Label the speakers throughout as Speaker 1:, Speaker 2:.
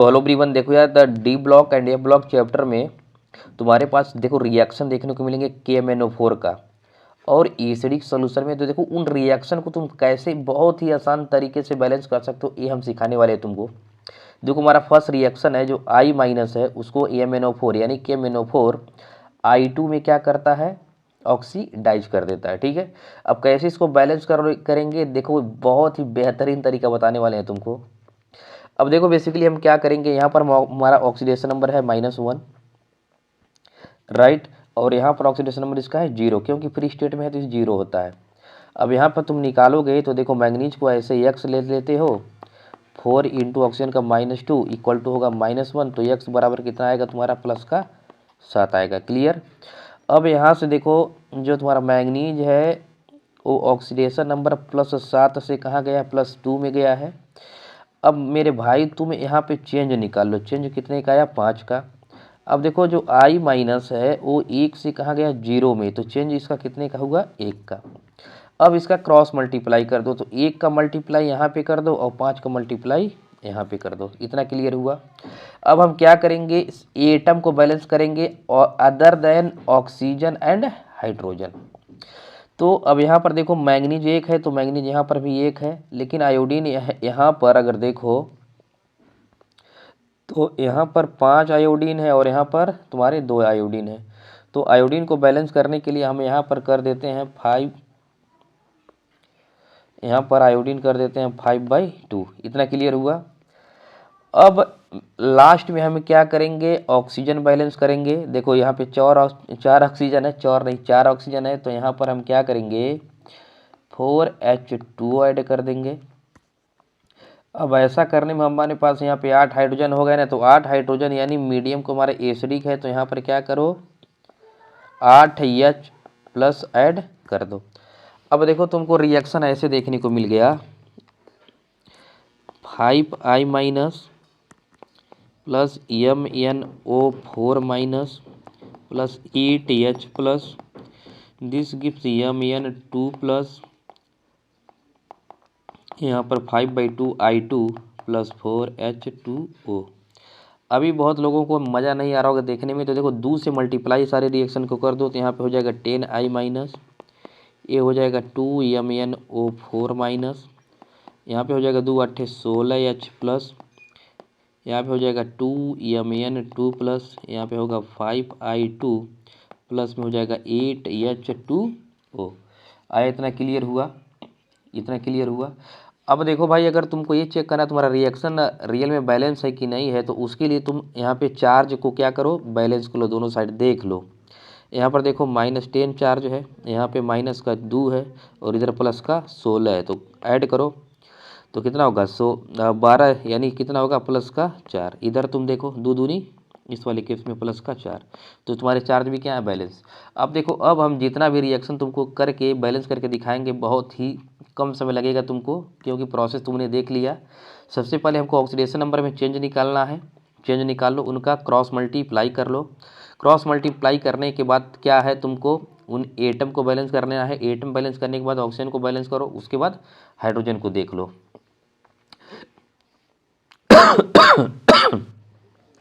Speaker 1: तो hello everyone, देखो यार, the D block and A block chapter में तुम्हारे पास देखो रिएक्शन देखने को मिलेंगे KMnO4 का। और एसिडिक सोल्यूशन में तो देखो उन रिएक्शन को तुम कैसे बहुत ही आसान तरीके से बैलेंस कर सकते हो, ये हम सिखाने वाले हैं तुमको। देखो हमारा फर्स्ट रिएक्शन है जो I माइनस है, उसको AMnO4 यानी KMnO4 I2 में क्या करता है, ऑक्सीडाइज कर देता है। ठीक है, अब कैसे इसको बैलेंस करेंगे, देखो बहुत ही बेहतरीन तरीका बताने वाले हैं तुमको। अब देखो बेसिकली हम क्या करेंगे, यहाँ पर हमारा ऑक्सीडेशन नंबर है -1, राइट। और यहाँ पर ऑक्सीडेशन नंबर इसका है 0, क्योंकि फ्री स्टेट में है तो इस 0 होता है। अब यहाँ पर तुम निकालोगे तो देखो मैंगनीज को ऐसे x ले लेते हो, 4 इंटू ऑक्सीजन का -2 इक्वल टू होगा -1, तो x बराबर कितना आएगा तुम्हारा, प्लस का 7 आएगा। क्लियर। अब यहाँ से देखो जो तुम्हारा मैंगनीज है वो ऑक्सीडेशन नंबर +7 से कहाँ गया, +2 में गया है। अब मेरे भाई तुम यहाँ पे चेंज निकाल लो, चेंज कितने का आया, 5 का। अब देखो जो I माइनस है वो 1 से कहाँ गया, 0 में, तो चेंज इसका कितने का होगा, 1 का। अब इसका क्रॉस मल्टीप्लाई कर दो, तो 1 का मल्टीप्लाई यहाँ पे कर दो और 5 का मल्टीप्लाई यहाँ पे कर दो। इतना क्लियर हुआ। अब हम क्या करेंगे, इस एटम को बैलेंस करेंगे और other than oxygen and hydrogen. तो अब यहाँ पर देखो मैंगनीज 1 है तो मैंगनीज यहाँ पर भी 1 है, लेकिन आयोडीन यहाँ पर अगर देखो तो यहाँ पर 5 आयोडीन है और यहाँ पर तुम्हारे 2 आयोडीन है। तो आयोडीन को बैलेंस करने के लिए हम यहाँ पर कर देते हैं 5, यहाँ पर आयोडीन कर देते हैं 5/2। इतना क्लियर हुआ। अब लास्ट में हम क्या करेंगे, ऑक्सीजन बैलेंस करेंगे। देखो यहाँ पे 4 ऑक्सीजन है, 4 नहीं 4 ऑक्सीजन है, तो यहाँ पर हम क्या करेंगे, 4H2 ऐड कर देंगे। अब ऐसा करने में हमारे पास यहाँ पे 8 हाइड्रोजन हो गए ना, तो 8 हाइड्रोजन यानी मीडियम को हमारे एसिडिक है, तो यहाँ पर क्या करो 8H प्लस ऐड कर दो। अब देखो तुमको रिएक्शन ऐसे देखने को मिल गया, 5I minus plus MnO4 minus plus 8H plus, this gives Mn2 plus, यहाँ पर 5/2 I2 प्लस 4H2O। अभी बहुत लोगों को मज़ा नहीं आ रहा होगा देखने में, तो देखो 2 से मल्टीप्लाई सारे रिएक्शन को कर दो, तो यहाँ पे हो जाएगा 10I माइनस, ये हो जाएगा 2MnO4 माइनस, यहाँ पे हो जाएगा 2 8 16H प्लस, यहाँ पे हो जाएगा 2Mn2 प्लस, यहाँ पे होगा 5I2 प्लस में हो जाएगा 8H2O। आया, इतना क्लियर हुआ, इतना क्लियर हुआ। अब देखो भाई, अगर तुमको ये चेक करना तुम्हारा रिएक्शन रियल में बैलेंस है कि नहीं है, तो उसके लिए तुम यहाँ पे चार्ज को क्या करो, बैलेंस कर लो, दोनों साइड देख लो। यहाँ पर देखो -10 चार्ज है, यहाँ पे माइनस का 2 है और इधर प्लस का 16 है, तो ऐड करो तो कितना होगा, 12 यानी कितना होगा, प्लस का 4। इधर तुम देखो 2 दूनी, इस वाले केस में प्लस का 4, तो तुम्हारे चार्ज भी क्या है, बैलेंस। अब देखो अब हम जितना भी रिएक्शन तुमको करके बैलेंस करके दिखाएंगे, बहुत ही कम समय लगेगा तुमको, क्योंकि प्रोसेस तुमने देख लिया। सबसे पहले हमको ऑक्सीडेशन नंबर में चेंज निकालना है, चेंज निकाल लो, उनका क्रॉस मल्टीप्लाई कर लो। क्रॉस मल्टीप्लाई करने के बाद क्या है, तुमको उन एटम को बैलेंस करना है। एटम बैलेंस करने के बाद ऑक्सीजन को बैलेंस करो, उसके बाद हाइड्रोजन को देख लो।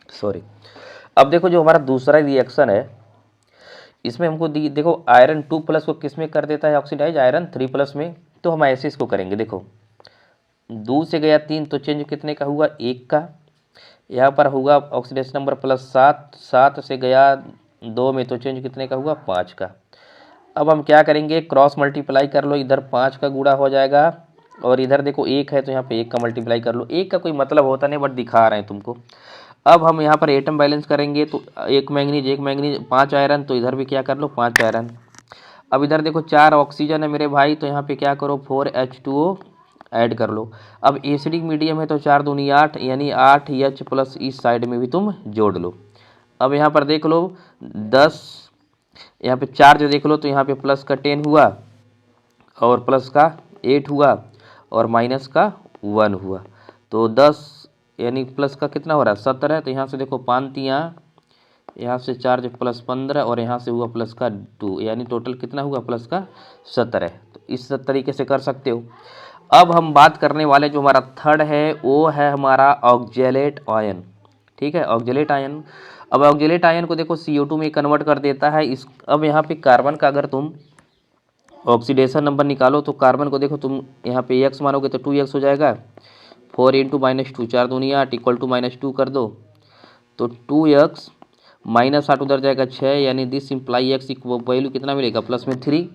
Speaker 1: सॉरी। अब देखो जो हमारा दूसरा रिएक्शन है, इसमें हमको देखो आयरन 2 प्लस को किस में कर देता है ऑक्सीडाइज, आयरन 3 प्लस में। तो हम ऐसे इसको करेंगे, देखो 2 से गया 3, तो चेंज कितने का हुआ, 1 का। यहाँ पर होगा ऑक्सीडेशन नंबर +7, 7 से गया 2 में, तो चेंज कितने का हुआ, 5 का। अब हम क्या करेंगे, क्रॉस मल्टीप्लाई कर लो, इधर 5 का गुणा हो जाएगा और इधर देखो 1 है तो यहाँ पे 1 का मल्टीप्लाई कर लो। 1 का कोई मतलब होता नहीं, बट दिखा रहे हैं तुमको। अब हम यहाँ पर एटम बैलेंस करेंगे, तो एक मैंगनीज 5 आयरन, तो इधर भी क्या कर लो, 5 आयरन। अब इधर देखो 4 ऑक्सीजन है मेरे भाई, तो यहाँ पे क्या करो, 4H2O ऐड कर लो। अब एसिडिक मीडियम है तो 4 दूनी 8 यानी 8H प्लस इस साइड में भी तुम जोड़ लो। अब यहाँ पर देख लो 10, यहाँ पे चार्ज देख लो, तो यहाँ पे प्लस का 10 हुआ और प्लस का 8 हुआ और माइनस का 1 हुआ, तो 10 यानी प्लस का कितना हो रहा है, 17। तो यहाँ से देखो 5 तियाँ, यहाँ से चार्ज +15 और यहाँ से हुआ प्लस का 2, यानी टोटल कितना हुआ, प्लस का 17। तो इस तरीके से कर सकते हो। अब हम बात करने वाले जो हमारा थर्ड है वो है हमारा ऑक्जेलेट आयन। ठीक है, ऑक्जेलेट आयन। अब ऑक्जेलेट आयन को देखो CO2 में कन्वर्ट कर देता है इस। अब यहाँ पे कार्बन का अगर तुम ऑक्सीडेशन नंबर निकालो तो कार्बन को देखो तुम यहाँ पे x मानोगे तो 2x हो जाएगा। 4 इंटू -2 4 दूनी 8 इक्वल टू -2 कर दो तो 2x -8 उधर जाएगा 6, यानी दिस इम्प्लाई x वैल्यू कितना मिलेगा प्लस में 3।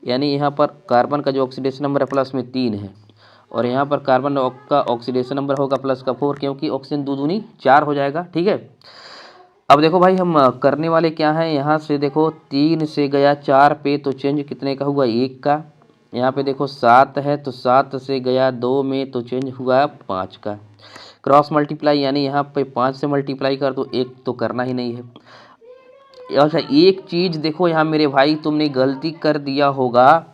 Speaker 1: यानी यहाँ पर कार्बन का जो ऑक्सीडेशन नंबर है प्लस में 3 है और यहाँ पर कार्बन का ऑक्सीडेशन नंबर होगा प्लस का 4, क्योंकि ऑक्सीजन 2 दूनी 4 हो जाएगा। ठीक है, अब देखो भाई हम करने वाले क्या हैं, यहाँ से देखो 3 से गया 4 पे तो चेंज कितने का हुआ 1 का। यहाँ पे देखो 7 है तो 7 से गया 2 में तो चेंज हुआ 5 का। क्रॉस मल्टीप्लाई यानी यहाँ पे 5 से मल्टीप्लाई कर दो, 1 तो करना ही नहीं है। अच्छा एक चीज़ देखो यहाँ मेरे भाई तुमने गलती कर दिया होगा,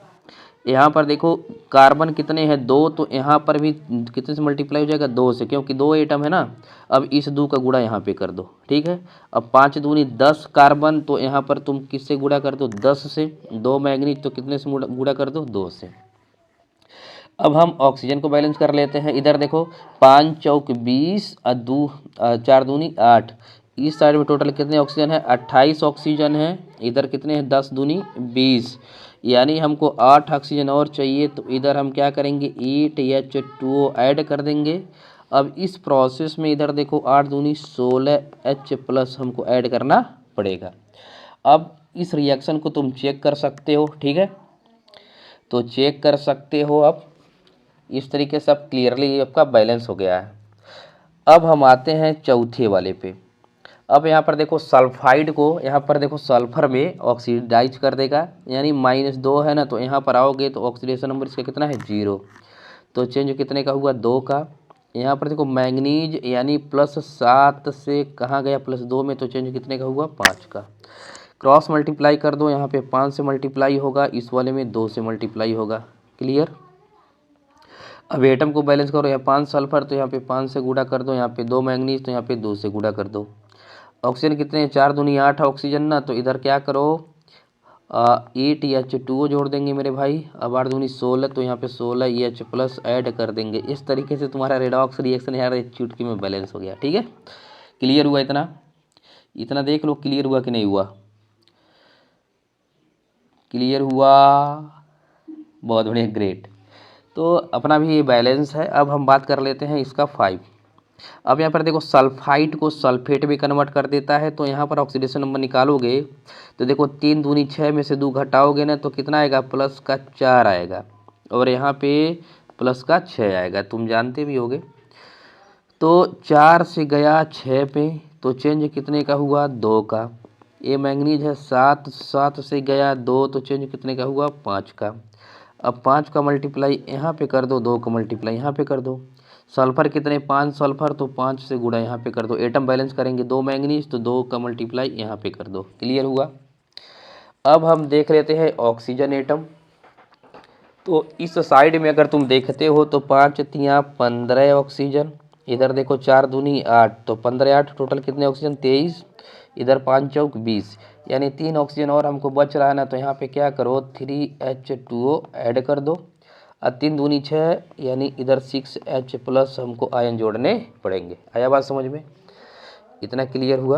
Speaker 1: यहाँ पर देखो कार्बन कितने हैं 2, तो यहाँ पर भी कितने से मल्टीप्लाई हो जाएगा 2 से, क्योंकि 2 एटम है ना। अब इस 2 का गुणा यहाँ पे कर दो। ठीक है, अब 5 दूनी 10 कार्बन, तो यहाँ पर तुम किससे गुणा कर दो 10 से। 2 मैग्नीज तो कितने से गुणा कर दो 2 से। अब हम ऑक्सीजन को बैलेंस कर लेते हैं। इधर देखो 5 चौक 20 और 4 दूनी 8। इस साइड में टोटल कितने ऑक्सीजन है 28 ऑक्सीजन है। इधर कितने हैं 10 दूनी 20, यानी हमको 8 ऑक्सीजन और चाहिए। तो इधर हम क्या करेंगे 8H2O ऐड कर देंगे। अब इस प्रोसेस में इधर देखो 8 दूनी 16H प्लस हमको ऐड करना पड़ेगा। अब इस रिएक्शन को तुम चेक कर सकते हो। ठीक है, तो चेक कर सकते हो। अब इस तरीके से अब क्लियरली आपका बैलेंस हो गया है। अब हम आते हैं चौथे वाले पे। अब यहाँ पर देखो सल्फाइड को यहाँ पर देखो सल्फर में ऑक्सीडाइज कर देगा, यानी -2 है ना, तो यहाँ पर आओगे तो ऑक्सीडेशन नंबर इसका कितना है 0, तो चेंज कितने का हुआ 2 का। यहाँ पर देखो मैंगनीज यानी +7 से कहाँ गया +2 में, तो चेंज कितने का हुआ 5 का। क्रॉस मल्टीप्लाई कर दो, यहाँ पे 5 से मल्टीप्लाई होगा, इस वाले में 2 से मल्टीप्लाई होगा। क्लियर। अब एटम को बैलेंस करो, यहाँ 5 सल्फर तो यहाँ पे 5 से गुणा कर दो, यहाँ पे 2 मैंगनीज तो यहाँ पे 2 से गुणा कर दो। ऑक्सीजन कितने हैं 4 दूनी 8 ऑक्सीजन ना, तो इधर क्या करो 8H2O जोड़ देंगे मेरे भाई। अब 8 दूनी 16 तो यहाँ पे 16H प्लस ऐड कर देंगे। इस तरीके से तुम्हारा रेडॉक्स रिएक्शन यार एक चुटकी में बैलेंस हो गया। ठीक है, क्लियर हुआ इतना? इतना देख लो क्लियर हुआ कि नहीं हुआ। क्लियर हुआ, बहुत बढ़िया, ग्रेट। तो अपना भी ये बैलेंस है। अब हम बात कर लेते हैं इसका 5। अब यहाँ पर देखो सल्फाइड को सल्फेट में कन्वर्ट कर देता है, तो यहाँ पर ऑक्सीडेशन नंबर निकालोगे तो देखो 3 दूनी 6 में से 2 घटाओगे ना, तो कितना आएगा प्लस का 4 आएगा, और यहाँ पे प्लस का 6 आएगा, तुम जानते भी होगे। तो 4 से गया 6 पे तो चेंज कितने का हुआ 2 का। ये मैंगनीज है 7 से गया 2 तो चेंज कितने का हुआ 5 का। अब 5 का मल्टीप्लाई यहाँ पे कर दो, 2 का मल्टीप्लाई यहाँ पे कर दो। सल्फर कितने 5 सल्फर तो 5 से गुणा यहाँ पे कर दो। एटम बैलेंस करेंगे 2 मैंगनीज तो 2 का मल्टीप्लाई यहाँ पे कर दो। क्लियर हुआ। अब हम देख लेते हैं ऑक्सीजन एटम। तो इस साइड में अगर तुम देखते हो तो 5 तियाँ 15 ऑक्सीजन, इधर देखो 4 दूनी 8 तो 15 8 टोटल कितने ऑक्सीजन 23, इधर 5 चौक 20, यानी 3 ऑक्सीजन और हमको बच रहा है ना, तो यहाँ पे क्या करो 3H2O ऐड कर दो, और 3 दूनी 6 यानी इधर 6H प्लस हमको आयन जोड़ने पड़ेंगे। आया बात समझ में? इतना क्लियर हुआ।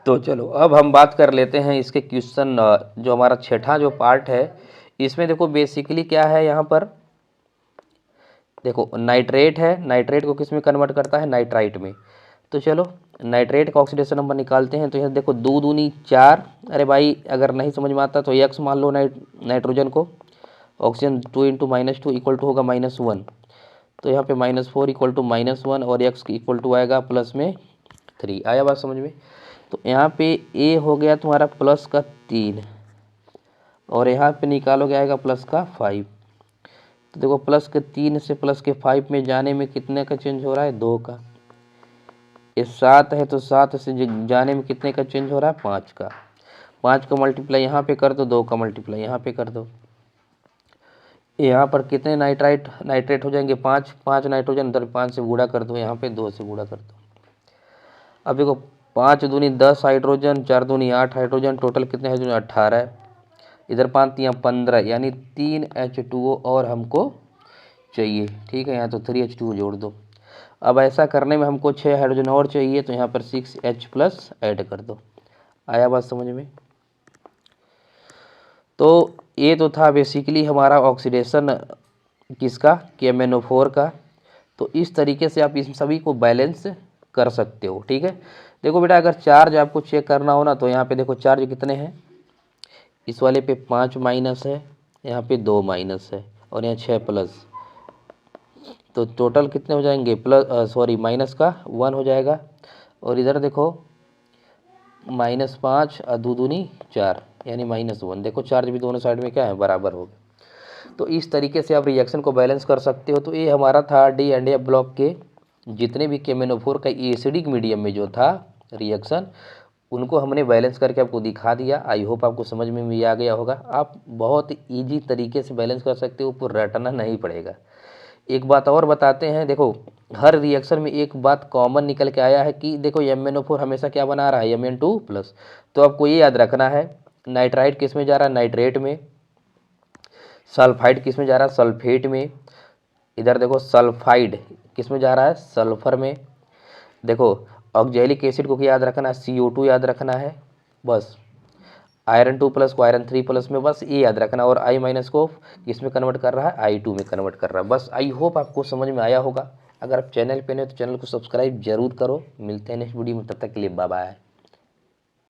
Speaker 1: तो चलो अब हम बात कर लेते हैं इसके क्वेश्चन। जो हमारा छठा जो पार्ट है इसमें देखो बेसिकली क्या है, यहाँ पर देखो नाइट्रेट है, नाइट्रेट को किस में कन्वर्ट करता है नाइट्राइट में। तो चलो नाइट्रेट का ऑक्सीडेशन नंबर निकालते हैं। तो यहाँ देखो 2 दूनी 4, अरे भाई अगर नहीं समझ में आता तो x मान लो नाइट्रोजन को। ऑक्सीजन 2 इंटू -2 इक्वल टू होगा -1, तो यहाँ पे -4 इक्वल टू -1 और x इक्वल टू आएगा प्लस में 3। आया बात समझ में? तो यहाँ पे a हो गया तुम्हारा प्लस का 3 और यहाँ पे निकालोगे आएगा प्लस का 5। तो देखो प्लस के 3 से प्लस के 5 में जाने में कितने का चेंज हो रहा है 2 का। ये 7 है तो 7 से जाने में कितने का चेंज हो रहा है 5 का। 5 का मल्टीप्लाई यहाँ पे कर दो, 2 का मल्टीप्लाई यहाँ पे कर दो। यहाँ पर कितने नाइट्रेट हो जाएंगे 5 नाइट्रोजन, इधर 5 से गुणा कर दो, यहाँ पे 2 से गुणा कर दो। अब देखो 5 दूनी 10 हाइड्रोजन, 4 दूनी 8 हाइड्रोजन, टोटल कितने हाइड्रोजन 18 है। इधर 5 तियाँ 15 यानी 3H2O और हमको चाहिए। ठीक है, यहाँ तो 3H2O जोड़ दो। अब ऐसा करने में हमको 6 हाइड्रोजन और चाहिए, तो यहाँ पर 6H+ ऐड कर दो। आया बात समझ में? तो ये तो था बेसिकली हमारा ऑक्सीडेशन किसका, KMnO4 का। तो इस तरीके से आप इस सभी को बैलेंस कर सकते हो। ठीक है, देखो बेटा, अगर चार्ज आपको चेक करना हो ना, तो यहाँ पे देखो चार्ज कितने हैं। इस वाले पे 5 माइनस है, यहाँ पे 2 माइनस है और यहाँ 6 प्लस। तो टोटल कितने हो जाएंगे, माइनस का 1 हो जाएगा। और इधर देखो -5 और 2 दूनी 4 यानी -1। देखो चार्ज भी दोनों साइड में क्या है, बराबर हो गए। तो इस तरीके से आप रिएक्शन को बैलेंस कर सकते हो। तो ये हमारा था D&F ब्लॉक के जितने भी KMnO4 का एसिडिक मीडियम में जो था रिएक्शन, उनको हमने बैलेंस करके आपको दिखा दिया। आई होप आपको समझ में भी आ गया होगा। आप बहुत ईजी तरीके से बैलेंस कर सकते हो, ऊपर रटना नहीं पड़ेगा। एक बात और बताते हैं, देखो हर रिएक्शन में एक बात कॉमन निकल के आया है कि देखो MnO4 हमेशा क्या बना रहा है, Mn2+। तो आपको ये याद रखना है, नाइट्राइड किस में जा रहा है, नाइट्रेट में। सल्फाइड किस में जा रहा है, सल्फेट में। इधर देखो सल्फाइड किस में जा रहा है, सल्फर में। देखो ऑक्जेलिक एसिड को क्या याद रखना है, CO2 याद रखना है बस। आयरन 2+ को आयरन 3+ में, बस ये याद रखना। और I- को किस में कन्वर्ट कर रहा है, I2 में कन्वर्ट कर रहा है। बस आई होप आपको समझ में आया होगा। अगर आप चैनल पे नए तो चैनल को सब्सक्राइब जरूर करो। मिलते हैं नेक्स्ट वीडियो में, तब तक के लिए बाय बाय।